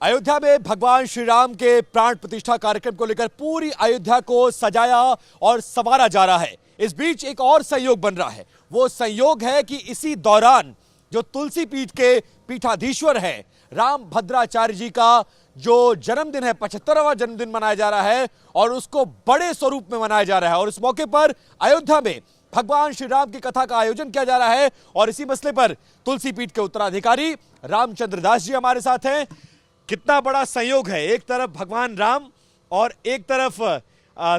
अयोध्या में भगवान श्री राम के प्राण प्रतिष्ठा कार्यक्रम को लेकर पूरी अयोध्या को सजाया और संवारा जा रहा है। इस बीच एक और संयोग बन रहा है। वो संयोग है कि इसी दौरान जो तुलसी पीठ के पीठाधीश्वर हैं राम भद्राचार्य जी का जो जन्मदिन है, 75वां जन्मदिन मनाया जा रहा है और उसको बड़े स्वरूप में मनाया जा रहा है। और इस मौके पर अयोध्या में भगवान श्री राम की कथा का आयोजन किया जा रहा है और इसी मसले पर तुलसी पीठ के उत्तराधिकारी रामचंद्र दास जी हमारे साथ हैं। कितना बड़ा संयोग है, एक तरफ भगवान राम और एक तरफ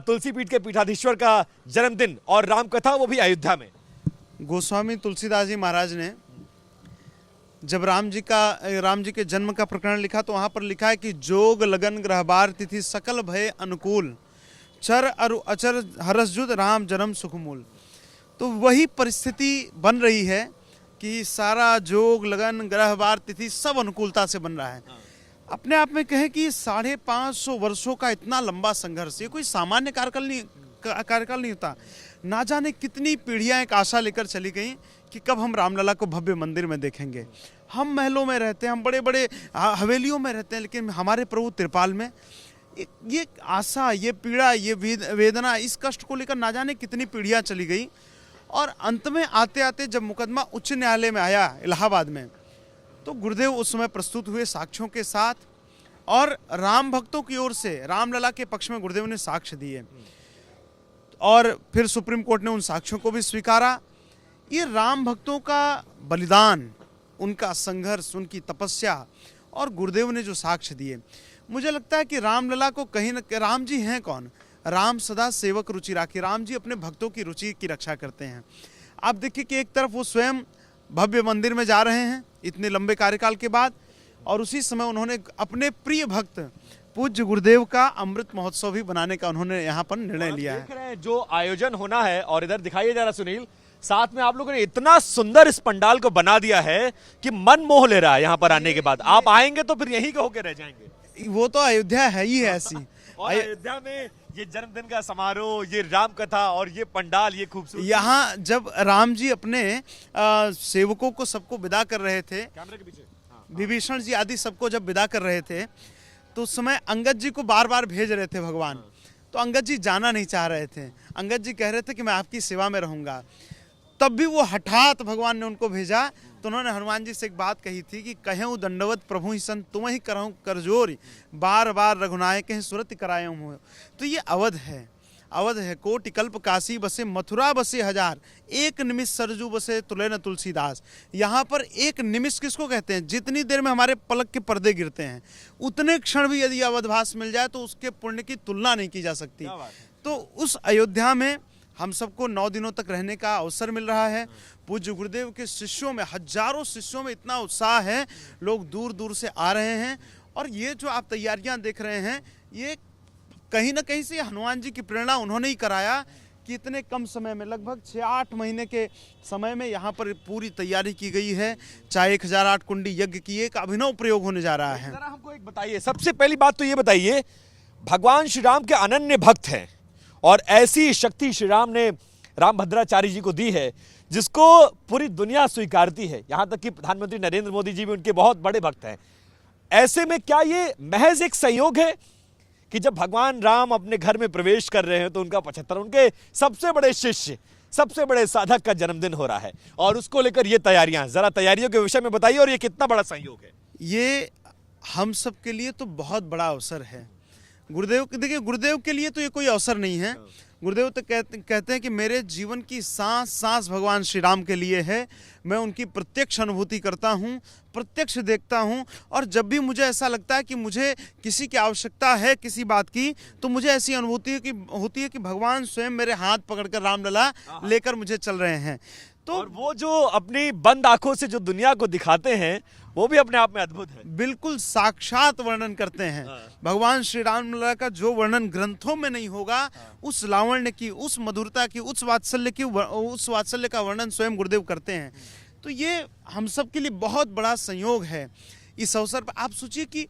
तुलसी पीठ के पीठाधीश्वर का जन्मदिन और राम कथा, वो भी अयोध्या में। गोस्वामी तुलसीदास जी महाराज ने जब राम जी के जन्म का प्रकरण लिखा तो वहाँ पर लिखा है कि जोग लगन ग्रहबार तिथि सकल भय अनुकूल चर अरु अचर हरसजुद राम जन्म सुखमूल। तो वही परिस्थिति बन रही है कि सारा जोग लगन ग्रहबार तिथि सब अनुकूलता से बन रहा है। अपने आप में कहें कि 550 वर्षों का इतना लंबा संघर्ष ये कोई सामान्य कार्यकाल नहीं होता। ना जाने कितनी पीढ़ियां एक आशा लेकर चली गई कि कब हम रामलला को भव्य मंदिर में देखेंगे। हम महलों में रहते हैं, हम बड़े बड़े हवेलियों में रहते हैं, लेकिन हमारे प्रभु त्रिपाल में ये आशा, ये पीड़ा, ये वेदना, इस कष्ट को लेकर ना जाने कितनी पीढ़ियां चली गई। और अंत में आते आते जब मुकदमा उच्च न्यायालय में आया इलाहाबाद में, तो गुरुदेव उस समय प्रस्तुत हुए साक्ष्यों के साथ और राम भक्तों की ओर से रामलला के पक्ष में गुरुदेव ने साक्ष्य दिए और फिर सुप्रीम कोर्ट ने उन साक्ष्यों को भी स्वीकारा। ये राम भक्तों का बलिदान, उनका संघर्ष, उनकी तपस्या और गुरुदेव ने जो साक्ष्य दिए, मुझे लगता है कि रामलला को कहीं न, राम जी हैं कौन? राम सदा सेवक रुचि राखी। राम जी अपने भक्तों की रुचि की रक्षा करते हैं। आप देखिए कि एक तरफ वो स्वयं भव्य मंदिर में जा रहे हैं इतने लंबे कार्यकाल के बाद, और उसी समय उन्होंने अपने प्रिय भक्त पूज्य गुरुदेव का अमृत महोत्सव भी बनाने का उन्होंने यहाँ पर निर्णय लिया है। देख रहे हैं जो आयोजन होना है और इधर दिखाइए जरा सुनील, साथ में आप लोगों ने इतना सुंदर इस पंडाल को बना दिया है कि मन मोह ले रहा है। यहाँ पर आने के बाद आप आएंगे तो फिर यहीं के होके रह जाएंगे। वो तो अयोध्या है ही है ऐसी। और अयोध्या में ये जन्मदिन का समारोह, ये राम कथा और ये पंडाल, ये खूबसूरत। यहाँ जब राम जी अपने सेवकों को सबको विदा कर रहे थे, कैमरे के पीछे विभीषण जी आदि सबको जब विदा कर रहे थे, तो उस समय अंगद जी को बार बार भेज रहे थे भगवान। तो अंगद जी जाना नहीं चाह रहे थे। अंगद जी कह रहे थे कि मैं आपकी सेवा में रहूंगा। तब भी वो हठात भगवान ने उनको भेजा। तो उन्होंने हनुमान जी से एक बात कही थी कि कहें दंडवत प्रभु ही सन तुम ही करहूं करजोर बार बार रघुनायक कहें सुरति कराए हूँ। तो ये अवध है, अवध है। कोटि कल्प काशी बसे मथुरा बसे हजार, एक निमिष सरजू बसे तुले न तुलसीदास। यहाँ पर एक निमिष किसको कहते हैं? जितनी देर में हमारे पलक के पर्दे गिरते हैं, उतने क्षण भी यदि अवधवास मिल जाए तो उसके पुण्य की तुलना नहीं की जा सकती। तो उस अयोध्या में हम सबको 9 दिनों तक रहने का अवसर मिल रहा है। पूज्य गुरुदेव के शिष्यों में, हजारों शिष्यों में इतना उत्साह है, लोग दूर दूर से आ रहे हैं। और ये जो आप तैयारियां देख रहे हैं, ये कहीं ना कहीं से हनुमान जी की प्रेरणा उन्होंने ही कराया कि इतने कम समय में, लगभग 6-8 महीने के समय में यहाँ पर पूरी तैयारी की गई है। चाहे 1008 कुंडी यज्ञ की एक अभिनव प्रयोग होने जा रहा है। जरा हमको एक बताइए, सबसे पहली बात तो ये बताइए, भगवान श्री राम के अनन्य भक्त हैं और ऐसी शक्ति श्री राम ने राम भद्राचार्य जी को दी है जिसको पूरी दुनिया स्वीकारती है। यहाँ तक कि प्रधानमंत्री नरेंद्र मोदी जी भी उनके बहुत बड़े भक्त हैं। ऐसे में क्या ये महज एक संयोग है कि जब भगवान राम अपने घर में प्रवेश कर रहे हैं तो उनका 75, उनके सबसे बड़े शिष्य, सबसे बड़े साधक का जन्मदिन हो रहा है और उसको लेकर ये तैयारियां, जरा तैयारियों के विषय में बताइए और ये कितना बड़ा संयोग है? ये हम सब के लिए तो बहुत बड़ा अवसर है। गुरुदेव, देखिए गुरुदेव के लिए तो ये कोई अवसर नहीं है। गुरुदेव तो कहते हैं कि मेरे जीवन की सांस सांस भगवान श्री राम के लिए है। मैं उनकी प्रत्यक्ष अनुभूति करता हूँ, प्रत्यक्ष देखता हूँ। और जब भी मुझे ऐसा लगता है कि मुझे किसी की आवश्यकता है किसी बात की, तो मुझे ऐसी अनुभूति होती है कि भगवान स्वयं मेरे हाथ पकड़कर रामलला लेकर मुझे चल रहे हैं। तो और वो जो अपनी बंद आंखों से जो दुनिया को दिखाते हैं, वो भी अपने आप में अद्भुत है। बिल्कुल साक्षात वर्णन करते हैं। भगवान श्री रामलला का जो वर्णन ग्रंथों में नहीं होगा, उस लावण्य की, उस मधुरता की, उस वात्सल्य का वर्णन स्वयं गुरुदेव करते हैं। तो ये हम सब के लिए बहुत बड़ा संयोग है। इस अवसर पर आप सोचिए कि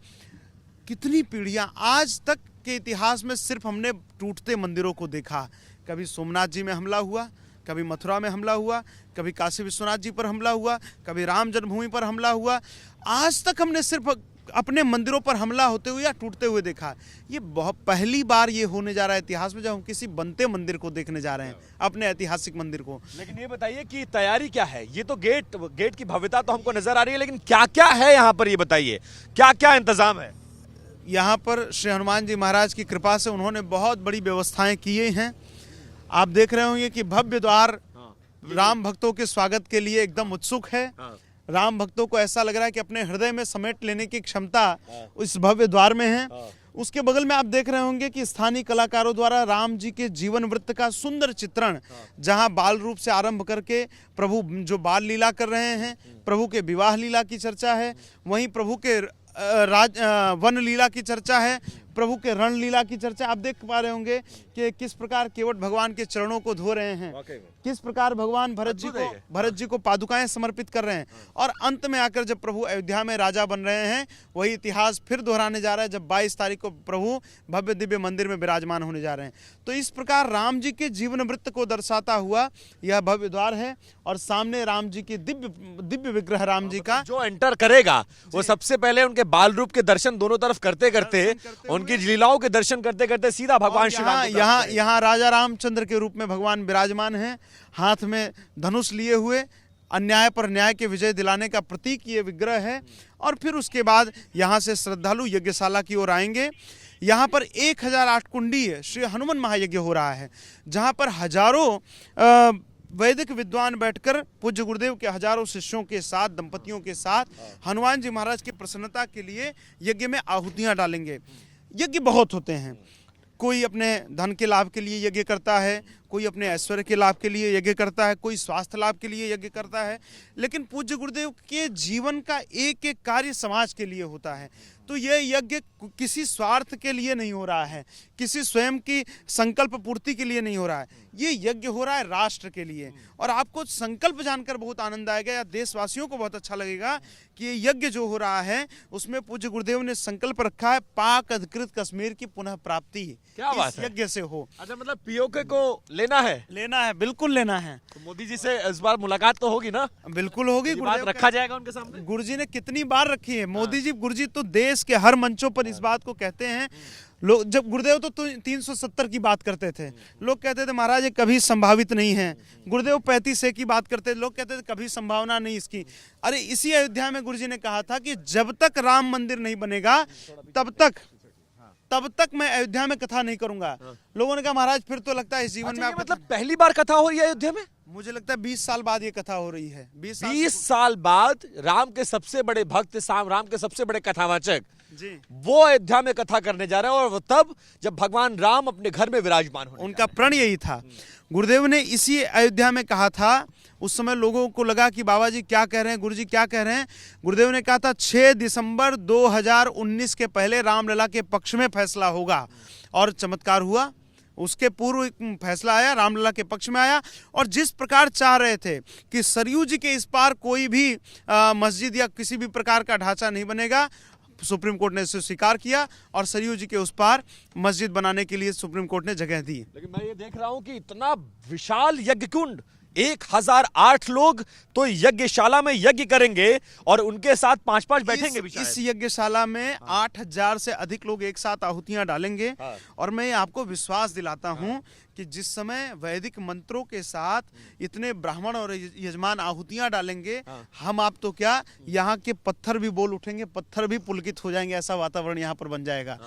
कितनी पीढ़ियां, आज तक के इतिहास में सिर्फ हमने टूटते मंदिरों को देखा। कभी सोमनाथ जी में हमला हुआ, कभी मथुरा में हमला हुआ, कभी काशी विश्वनाथ जी पर हमला हुआ, कभी राम जन्मभूमि पर हमला हुआ। आज तक हमने सिर्फ अपने मंदिरों पर हमला होते हुए या टूटते हुए देखा। ये बहुत पहली बार ये होने जा रहा है इतिहास में, जब हम किसी बनते मंदिर को देखने जा रहे हैं, अपने ऐतिहासिक मंदिर को। लेकिन ये बताइए कि तैयारी क्या है? ये तो गेट की भव्यता तो हमको नजर आ रही है, लेकिन क्या क्या है यहाँ पर, ये बताइए क्या क्या इंतजाम है? यहाँ पर श्री हनुमान जी महाराज की कृपा से उन्होंने बहुत बड़ी व्यवस्थाएं की हैं। आप देख रहे होंगे कि भव्य द्वार राम भक्तों के स्वागत के लिए एकदम उत्सुक है। राम भक्तों को ऐसा लग रहा है कि अपने हृदय में समेट लेने की क्षमता इस भव्य द्वार में है। उसके बगल में आप देख रहे होंगे कि स्थानीय कलाकारों द्वारा राम जी के जीवन वृत्त का सुंदर चित्रण, जहां बाल रूप से आरंभ करके प्रभु जो बाल लीला कर रहे हैं, प्रभु के विवाह लीला की चर्चा है, वहीं प्रभु के वन लीला की चर्चा है, प्रभु के रण लीला की चर्चा। आप देख पा रहे होंगे कि किस प्रकार केवट भगवान के चरणों को धो रहे हैं, किस प्रकार भगवान भरत जी को पादुकाएं समर्पित कर रहे हैं। और अंत में आकर जब प्रभु अयोध्या में राजा बन रहे हैं, वही इतिहास फिर दोहराने जा रहा है, जब 22 तारीख को प्रभु भव्य दिव्य मंदिर में विराजमान होने जा रहे हैं। तो इस प्रकार राम जी के जीवन वृत्त को दर्शाता हुआ यह भव्य द्वार है, और सामने राम जी की दिव्य विग्रह राम जी का जो एंटर करेगा वो सबसे पहले उनके बाल रूप के दर्शन दोनों तरफ करते करते उनकी लीलाओं के दर्शन करते करते सीधा भगवान श्री राम यहाँ राजा रामचंद्र के रूप में भगवान विराजमान हैं, हाथ में धनुष लिए हुए, अन्याय पर न्याय के विजय दिलाने का प्रतीक ये विग्रह है। और फिर उसके बाद यहाँ से श्रद्धालु यज्ञशाला की ओर आएंगे। यहाँ पर 1008 कुंडीय श्री हनुमान महायज्ञ हो रहा है, जहाँ पर हजारों वैदिक विद्वान बैठकर पूज्य गुरुदेव के हजारों शिष्यों के साथ, दंपतियों के साथ हनुमान जी महाराज की प्रसन्नता के लिए यज्ञ में आहुतियां डालेंगे। यज्ञ बहुत होते हैं, कोई अपने धन के लाभ के लिए यज्ञ करता है, कोई अपने ऐश्वर्य के लाभ के लिए यज्ञ करता है, कोई स्वास्थ्य लाभ के लिए यज्ञ करता है, लेकिन पूज्य गुरुदेव के जीवन का एक एक कार्य समाज के लिए होता है। तो यह यज्ञ किसी स्वार्थ के लिए नहीं हो रहा है, किसी स्वयं की संकल्प पूर्ति के लिए नहीं हो रहा है, ये यज्ञ हो रहा है राष्ट्र के लिए। और आपको संकल्प जानकर बहुत आनंद आएगा, या देशवासियों को बहुत अच्छा लगेगा कि ये यज्ञ जो हो रहा है उसमें पूज्य गुरुदेव ने संकल्प रखा है पाक अधिकृत कश्मीर की पुनः प्राप्ति इस यज्ञ से हो। अच्छा, मतलब पीओके को लेना है, बिल्कुल लेना है। तो मोदी जी से इस बार मुलाकात तो होगी ना? बिल्कुल होगी। बात रखा जाएगा उनके सामने। गुरु जी ने कितनी बार रखी है, मोदी जी गुरु जी तो देश के हर मंचों पर इस बात को कहते हैं। लोग जब गुरुदेव तो 370 की बात करते थे, लोग कहते थे महाराज ये कभी संभावित नहीं है। गुरुदेव 35 की बात करते थे, लोग कहते थे कभी संभावना नहीं इसकी। अरे इसी अयोध्या में गुरुजी ने कहा था कि जब तक राम मंदिर नहीं बनेगा तब तक मैं अयोध्या में कथा नहीं करूंगा। लोगों ने कहा महाराज फिर तो लगता है इस जीवन में आप मतलब पहली बार कथा हो रही है अयोध्या में? मुझे लगता है 20 साल बाद ये कथा हो रही है। 20 साल बाद राम के सबसे बड़े भक्त, राम के सबसे बड़े कथावाचक जी वो अयोध्या में कथा करने जा रहे हैं, और वो तब जब भगवान राम अपने घर में विराजमान होने उनका प्रण यही था। गुरुदेव ने इसी अयोध्या में कहा था। उस समय लोगों को लगा कि बाबा जी क्या कह रहे हैं, गुरुजी क्या कह रहे हैं। गुरुदेव ने कहा था 6 दिसंबर 2019 के पहले रामलला के पक्ष में फैसला होगा, और चमत्कार हुआ। उसके पूर्व फैसला आया, रामलला के पक्ष में आया। और जिस प्रकार चाह रहे थे कि सरयू जी के इस पार कोई भी मस्जिद या किसी भी प्रकार का ढांचा नहीं बनेगा, सुप्रीम कोर्ट ने इसे स्वीकार किया, और सरयू जी के उस पार मस्जिद बनाने के लिए सुप्रीम कोर्ट ने जगह दी। लेकिन मैं ये देख रहा हूं कि इतना विशाल यज्ञ कुंड, 1008 लोग तो यज्ञशाला में यज्ञ करेंगे, और उनके साथ 5-5 बैठेंगे भी शायद। इस यज्ञशाला में 8000 से अधिक लोग एक साथ आहुतियां डालेंगे। और मैं आपको विश्वास दिलाता हूं कि जिस समय वैदिक मंत्रों के साथ इतने ब्राह्मण और यजमान आहुतियां डालेंगे, हम आप तो क्या, यहाँ के पत्थर भी बोल उठेंगे, पत्थर भी पुलकित हो जाएंगे, ऐसा वातावरण यहाँ पर बन जाएगा।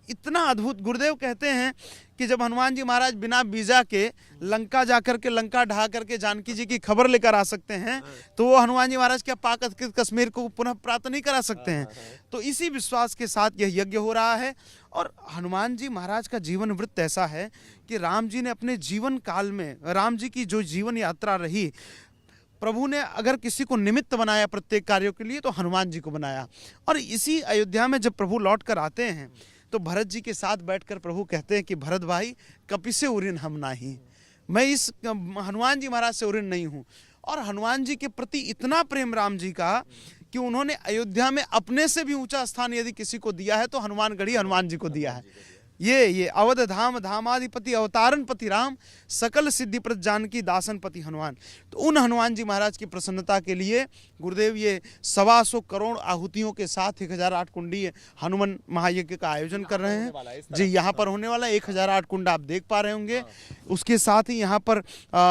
इतना अद्भुत। गुरुदेव कहते हैं कि जब हनुमान जी महाराज बिना वीजा के लंका जाकर के, लंका ढहा करके जानकी जी की खबर लेकर आ सकते हैं, तो वो हनुमान जी महाराज क्या पाक अधिकृत कश्मीर को पुनः प्राप्त नहीं करा सकते हैं। तो इसी विश्वास के साथ यह यज्ञ हो रहा है। और हनुमान जी महाराज का जीवन वृत्त ऐसा है कि राम जी ने अपने जीवन काल में, राम जी की जो जीवन यात्रा रही, प्रभु ने अगर किसी को निमित्त बनाया प्रत्येक कार्यों के लिए तो हनुमान जी को बनाया। और इसी अयोध्या में जब प्रभु लौट कर आते हैं तो भरत जी के साथ बैठकर प्रभु कहते हैं कि भरत भाई कपिसे उरिन हम नाही, मैं इस हनुमान जी महाराज से उरिन नहीं हूँ। और हनुमान जी के प्रति इतना प्रेम राम जी का कि उन्होंने अयोध्या में अपने से भी ऊंचा स्थान यदि किसी को दिया है तो हनुमानगढ़ी हनुमान जी को दिया है। ये अवध धाम धामाधिपति अवतारण पति राम, सकल सिद्धि प्रद जानकी दासन पति हनुमान। तो उन हनुमान जी महाराज की प्रसन्नता के लिए गुरुदेव ये 125 करोड़ आहुतियों के साथ 1008 कुंडी हनुमान महायज्ञ का आयोजन कर रहे हैं जी। यहाँ पर होने वाला 1008 कुंड आप देख पा रहे होंगे। उसके साथ ही यहाँ पर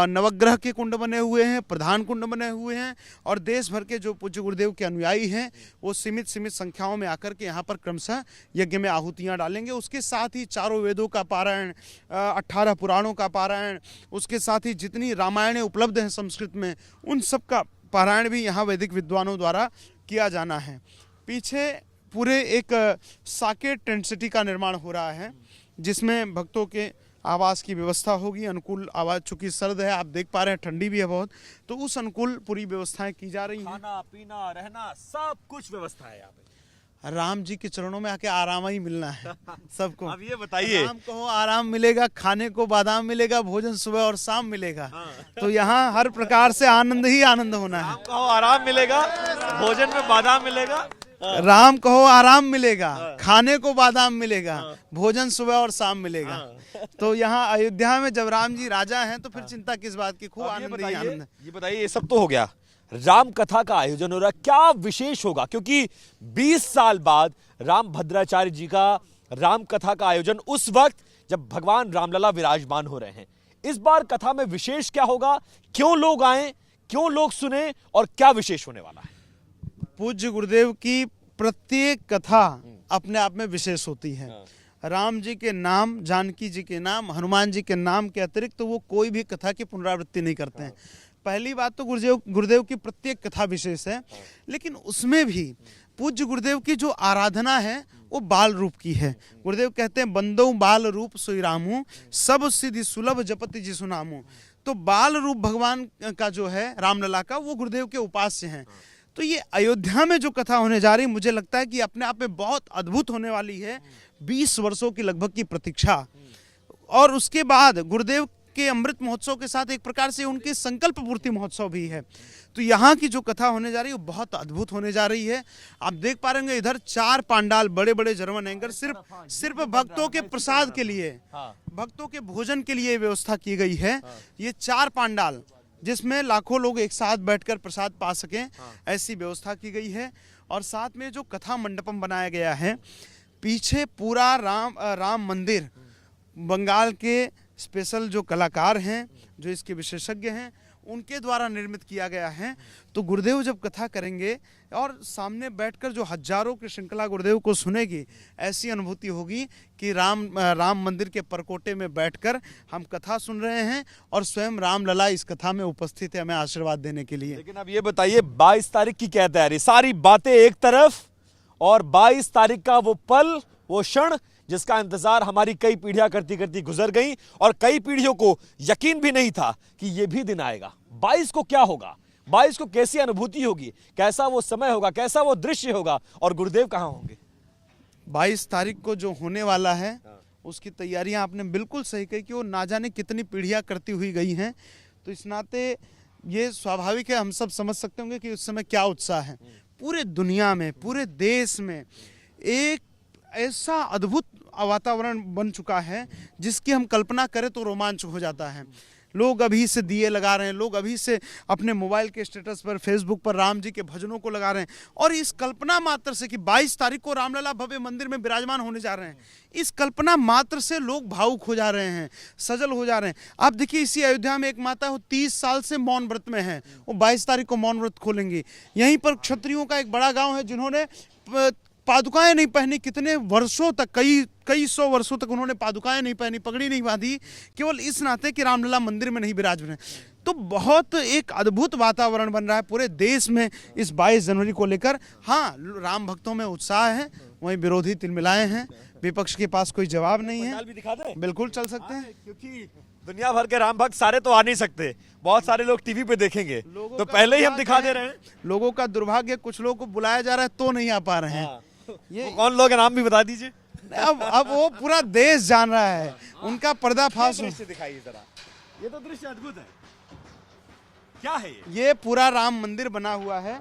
नवग्रह के कुंड बने हुए हैं, प्रधान कुंड बने हुए हैं, और देश भर के जो पूज्य गुरुदेव के अनुयायी हैं वो सीमित संख्याओं में आकर के यहाँ पर क्रमशः यज्ञ में आहुतियाँ डालेंगे। उसके साथ ही चारों वेदों का पारायण, 18 पुराणों का पारायण, उसके साथ ही जितनी रामायणें उपलब्ध हैं संस्कृत में उन सब का पारायण भी यहाँ वैदिक विद्वानों द्वारा किया जाना है। पीछे पूरे एक साकेत टेंट सिटी का निर्माण हो रहा है जिसमें भक्तों के आवास की व्यवस्था होगी, अनुकूल आवास। चूंकि सर्द है, आप देख पा रहे हैं, ठंडी भी है बहुत, तो उस अनुकूल पूरी व्यवस्थाएं की जा रही हैं। खाना पीना रहना सब कुछ व्यवस्था है यहाँ पे। राम जी के चरणों में आके आराम ही मिलना है सबको। अब ये बताइए, राम को आराम मिलेगा, खाने को बादाम मिलेगा, भोजन सुबह और शाम मिलेगा। तो यहाँ हर प्रकार से आनंद ही आनंद होना है। राम कहो आराम मिलेगा, भोजन में बादाम मिलेगा। राम कहो आराम मिलेगा, खाने को बादाम मिलेगा, भोजन सुबह और शाम मिलेगा। तो यहाँ अयोध्या में जब राम जी राजा हैं तो फिर चिंता किस बात की, खूब आनंद ही आनंद। ये बताइए, ये सब तो हो गया, राम कथा का आयोजन हो रहा है, क्या विशेष होगा? क्योंकि 20 साल बाद राम भद्राचार्य जी का राम कथा का आयोजन उस वक्त जब भगवान रामलला विराजमान हो रहे हैं। इस बार कथा में विशेष क्या होगा? क्यों लोग आए, क्यों लोग सुने, और क्या विशेष होने वाला है? पूज्य गुरुदेव की प्रत्येक कथा अपने आप में विशेष होती है। राम जी के नाम, जानकी जी के नाम, हनुमान जी के नाम के अतिरिक्त तो वो कोई भी कथा की पुनरावृत्ति नहीं करते हैं। पहली बात तो गुरुदेव की प्रत्येक कथा विशेष है, लेकिन उसमें भी पूज्य गुरुदेव की जो आराधना है वो बाल रूप की है। गुरुदेव कहते हैं बंदो बाल रूप सोई रामू, सब सिद्धि सुलभ जपति जिसु नामू। तो बाल रूप भगवान का जो है रामलला का, वो गुरुदेव के उपास्य हैं। तो ये अयोध्या में जो कथा होने जा रही, मुझे लगता है कि अपने आप में बहुत अद्भुत होने वाली है। 20 वर्षों की लगभग की प्रतीक्षा, और उसके बाद गुरुदेव के अमृत महोत्सव के साथ एक प्रकार से उनके संकल्प पूर्ति महोत्सव भी है। तो यहाँ की जो कथा होने जा रही है वो बहुत अद्भुत होने जा रही है। आप देख पा रहे होंगे इधर 4 पांडाल, बड़े बड़े जर्मन एंकर, सिर्फ भक्तों के प्रसाद के लिए, भक्तों के भोजन के लिए व्यवस्था की गई है। ये 4 पांडाल जिसमें लाखों लोग एक साथ बैठकर प्रसाद पा सकें, ऐसी व्यवस्था की गई है। और साथ में जो कथा मंडपम बनाया गया है, पीछे पूरा राम मंदिर बंगाल के स्पेशल जो कलाकार हैं, जो इसके विशेषज्ञ हैं, उनके द्वारा निर्मित किया गया है। तो गुरुदेव जब कथा करेंगे और सामने बैठकर जो हजारों की श्रृंखला गुरुदेव को सुनेगी, ऐसी अनुभूति होगी कि राम मंदिर के परकोटे में बैठकर हम कथा सुन रहे हैं और स्वयं रामलला इस कथा में उपस्थित है हमें आशीर्वाद देने के लिए। लेकिन अब ये बताइए, 22 तारीख की क्या तैयारी? सारी बातें एक तरफ, और 22 तारीख का वो पल, वो क्षण जिसका इंतजार हमारी कई पीढ़ियां करती करती गुजर गई, और कई पीढ़ियों को यकीन भी नहीं था कि ये भी दिन आएगा। 22 को क्या होगा, 22 को कैसी अनुभूति होगी, कैसा वो समय होगा, कैसा वो दृश्य होगा, और गुरुदेव कहां होंगे? 22 तारीख को जो होने वाला है उसकी तैयारियां आपने बिल्कुल सही कही कि वो ना जाने कितनी पीढ़ियां करती हुई गई हैं। तो इस नाते ये स्वाभाविक है, हम सब समझ सकते होंगे कि उस समय क्या उत्साह है। पूरे दुनिया में, पूरे देश में एक ऐसा अद्भुत वातावरण बन चुका है जिसकी हम कल्पना करें तो रोमांच हो जाता है। लोग अभी से दिए लगा रहे हैं, लोग अभी से अपने मोबाइल के स्टेटस पर, फेसबुक पर राम जी के भजनों को लगा रहे हैं, और इस कल्पना मात्र से कि 22 तारीख को रामलला भव्य मंदिर में विराजमान होने जा रहे हैं, इस कल्पना मात्र से लोग भावुक हो जा रहे हैं, सजल हो जा रहे हैं। आप देखिए, इसी अयोध्या में एक माता हो 30 साल से मौन व्रत में है, वो 22 तारीख को मौन व्रत खोलेंगी। यहीं पर क्षत्रियों का एक बड़ा गाँव है जिन्होंने पादुकाएं नहीं पहनी, कितने वर्षों तक, कई सौ वर्षों तक उन्होंने पादुकाएं नहीं पहनी, पगड़ी नहीं बांधी, केवल इस नाते कि रामलला मंदिर में नहीं विराजमान। तो बहुत एक अद्भुत वातावरण बन रहा है पूरे देश में इस 22 जनवरी को लेकर। हाँ, राम भक्तों में उत्साह है, वहीं विरोधी तिलमिलाए हैं, विपक्ष के पास कोई जवाब नहीं है। भी दिखा दें? बिल्कुल चल सकते हैं, क्योंकि दुनिया भर के राम भक्त सारे तो आ नहीं सकते, बहुत सारे लोग टीवी पे देखेंगे, तो पहले ही हम दिखा दे रहे हैं। लोगों का दुर्भाग्य, कुछ लोगों को बुलाया जा रहा है तो नहीं आ पा रहे हैं। ये कौन लोग हैं, नाम भी बता दीजिए। अब वो पूरा देश जान रहा है, उनका पर्दाफाश। दिखाइए जरा, ये तो दृश्य अद्भुत है। क्या है ये पूरा राम मंदिर बना हुआ है।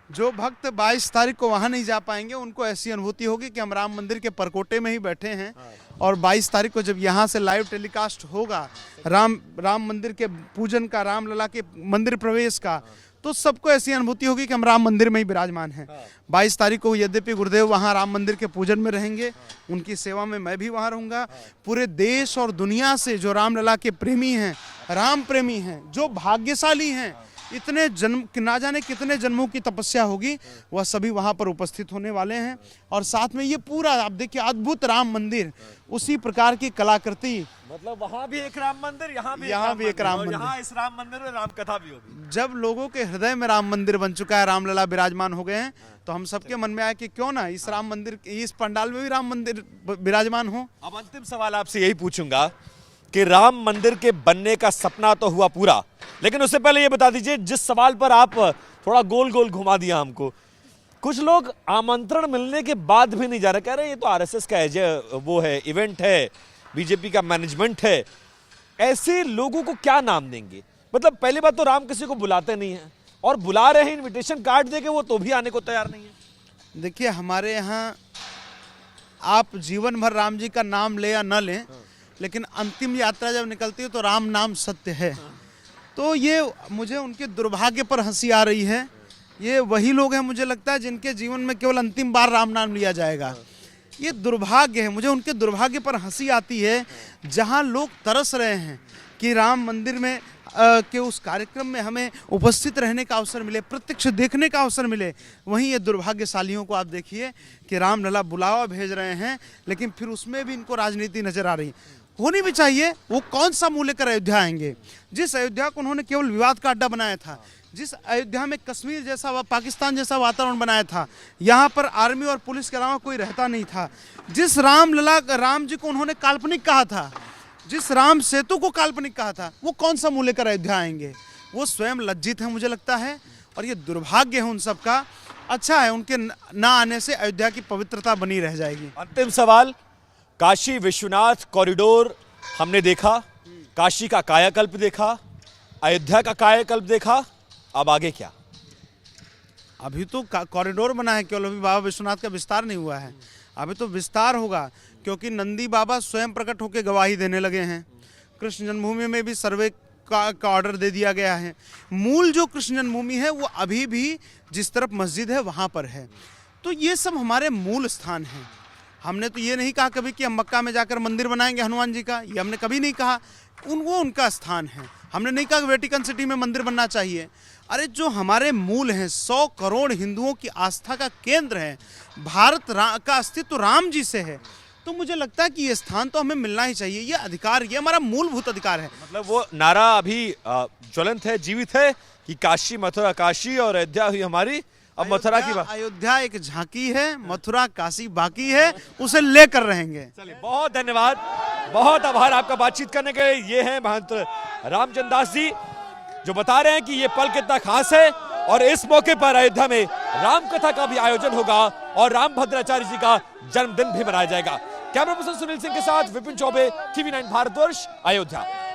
जो भक्त 22 तारीख को वहां नहीं जा पाएंगे, उनको ऐसी अनुभूति होगी कि हम राम मंदिर के परकोटे में ही बैठे हैं। और 22 तारीख को जब यहाँ से लाइव टेलीकास्ट होगा राम मंदिर के पूजन का, रामलला के मंदिर प्रवेश का, तो सबको ऐसी अनुभूति होगी कि हम राम मंदिर में ही विराजमान हैं। 22 तारीख को यद्यपि गुरुदेव वहाँ राम मंदिर के पूजन में रहेंगे, उनकी सेवा में मैं भी वहाँ रहूँगा। पूरे देश और दुनिया से जो रामलला के प्रेमी हैं, राम प्रेमी हैं, जो भाग्यशाली हैं, इतने जन्म ना जाने कितने जन्मों की तपस्या होगी, वह सभी वहाँ पर उपस्थित होने वाले हैं। और साथ में ये पूरा आप देखिए अद्भुत राम मंदिर, उसी प्रकार की कलाकृति, मतलब वहाँ भी एक राम मंदिर, यहाँ भी एक राम मंदिर, यहाँ इस राम मंदिर में राम कथा भी होगी। जब लोगों के हृदय में राम मंदिर बन चुका है, रामलला विराजमान हो गए हैं, तो हम सबके मन में आया कि क्यों ना इस राम मंदिर, इस पंडाल में भी राम मंदिर विराजमान हो। अब अंतिम सवाल आपसे यही पूछूंगा कि राम मंदिर के बनने का सपना तो हुआ पूरा, लेकिन उससे पहले ये बता दीजिए, जिस सवाल पर आप थोड़ा गोल गोल घुमा दिया हमको, कुछ लोग आमंत्रण मिलने के बाद भी नहीं जा रहे, कह रहे ये तो आरएसएस का वो है, इवेंट है, बीजेपी का मैनेजमेंट है। ऐसे लोगों को क्या नाम देंगे? मतलब पहली बात तो राम किसी को बुलाते नहीं है, और बुला रहे हैं इनविटेशन कार्ड देके, वो तो भी आने को तैयार नहीं है। देखिए हमारे यहाँ आप जीवन भर राम जी का नाम ले या न लें, लेकिन अंतिम यात्रा जब निकलती है तो राम नाम सत्य है। तो ये मुझे उनके दुर्भाग्य पर हंसी आ रही है। ये वही लोग हैं मुझे लगता है जिनके जीवन में केवल अंतिम बार राम नाम लिया जाएगा। ये दुर्भाग्य है, मुझे उनके दुर्भाग्य पर हंसी आती है। जहाँ लोग तरस रहे हैं कि राम मंदिर में के उस कार्यक्रम में हमें उपस्थित रहने का अवसर मिले, प्रत्यक्ष देखने का अवसर मिले, वहीं ये दुर्भाग्यशालियों को आप देखिए कि रामलला बुलावा भेज रहे हैं, लेकिन फिर उसमें भी इनको राजनीति नजर आ रही है। होनी भी चाहिए। वो कौन सा मुंह लेकर अयोध्या आएंगे? जिस अयोध्या को उन्होंने केवल विवाद का अड्डा बनाया था, जिस अयोध्या में कश्मीर जैसा, पाकिस्तान जैसा वातावरण बनाया था, यहाँ पर आर्मी और पुलिस के अलावा कोई रहता नहीं था, जिस राम जी को उन्होंने काल्पनिक कहा था, जिस राम सेतु को काल्पनिक कहा था, वो कौन सा मुंह लेकर अयोध्या आएंगे? वो स्वयं लज्जित है मुझे लगता है, और ये दुर्भाग्य है उन सबका। अच्छा है उनके ना आने से अयोध्या की पवित्रता बनी रह जाएगी। अंतिम सवाल, काशी विश्वनाथ कॉरिडोर हमने देखा, काशी का कायाकल्प देखा, अयोध्या का कायाकल्प देखा, अब आगे क्या? अभी तो कॉरिडोर बना है, केवल अभी बाबा विश्वनाथ का विस्तार नहीं हुआ है। अभी तो विस्तार होगा, क्योंकि नंदी बाबा स्वयं प्रकट होकर गवाही देने लगे हैं। कृष्ण जन्मभूमि में भी सर्वे का ऑर्डर दे दिया गया है। मूल जो कृष्ण जन्मभूमि है वो अभी भी जिस तरफ मस्जिद है वहाँ पर है। तो ये सब हमारे मूल स्थान हैं। हमने तो ये नहीं कहा कभी कि हम मक्का में जाकर मंदिर बनाएंगे हनुमान जी का, ये हमने कभी नहीं कहा। वो उनका स्थान है। हमने नहीं कहा कि वेटिकन सिटी में मंदिर बनना चाहिए। अरे जो हमारे मूल हैं, 100 करोड़ हिंदुओं की आस्था का केंद्र है, भारत का अस्तित्व राम जी से है, तो मुझे लगता है कि ये स्थान तो हमें मिलना ही चाहिए। ये अधिकार, ये हमारा मूलभूत अधिकार है। मतलब वो नारा अभी ज्वलंत है, जीवित है कि काशी मथुरा काशी और अयोध्या हुई हमारी, अब मथुरा की बात। अयोध्या एक झांकी है, मथुरा काशी बाकी है, उसे लेकर रहेंगे। चलिए, बहुत धन्यवाद, बहुत आभार आपका बातचीत करने के लिए। ये हैं महंत रामचंद्र दास जी, जो बता रहे हैं कि ये पल कितना खास है, और इस मौके पर अयोध्या में राम कथा का भी आयोजन होगा और राम भद्राचार्य जी का जन्मदिन भी मनाया जाएगा। कैमरा पर्सन सुनील सिंह के साथ विपिन चौबे, TV9 भारतवर्ष, अयोध्या।